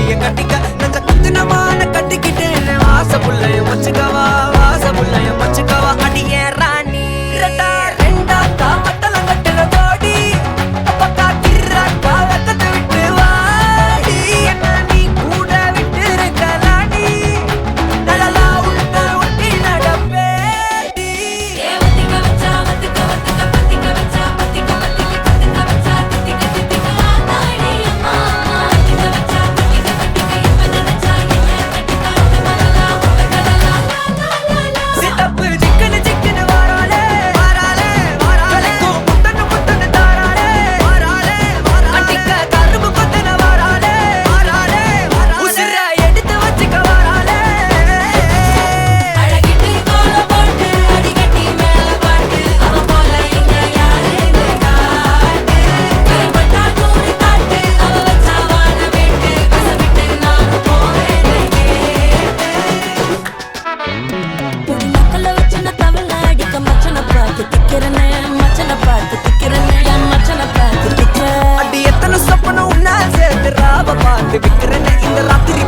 தாலிய கட்டிக்க நெஞ்ச குத்துனமான கட்டிக்கிட்டேன் வாச புள்ளைய வச்சுக்கவா வாச புள்ளைய வச்சுக்கவா அடியே ராணி ரெண்டா ரெண்டா தாமத்தல கட்டுல தோடி பக்கா கிராக்கா வெக்கத்தை விட்டு வாடி என்ன நீ கூட விட்டு இருக்கலாடி நலலா உள்ள ஒட்டி நடப்பேடி ஏவத்திக்க வச்சா வத்திக்க வத்திக்க பத்திக்க வச்சா பத்திக்க வத்திக்க பத்திக்க வச்சா தித்திக்க தித்திக்க ஆத்தாடி அம்மா வத்திக்க வச்சா பத்திக்க பத்திக்க இப்ப நினைச்சா என்ன கட்டிக்க மலலா உலகலலா சித்தப்பு சிக்கனு சிக்கனு வாராளே வாராளே வாராளே முத்தனு முத்தனு தாராளே வாராளே வாராளே அடிக்க கரும்பு கொத்தன வாராளே வாராளே வாராளே உசிர எடுத்து வச்சுக்க வாராளே அழகிட்டு கோல போட்டு அடிகட்டி மேல பாட்டு அவ போல எங்க யாருன்னு காட்டு கருப்பட்டா நூறு காட்டு அவ வச்சா வாழ வேட்டு கசவிட்டு நானும் போவேன் பொடி மக்கள வச்சு நான் தவள அடிக்க மச்சனை பார்த்து திக்கிறனே மச்சனை பார்த்து திக்கிறனே என் மச்சனை பார்த்து திக்கிறேன் அடி எத்தனை சொப்பனம் உன்னா சேர்த்து ராவ பார்த்து விக்கிறேன்னு இந்த ராத்திரி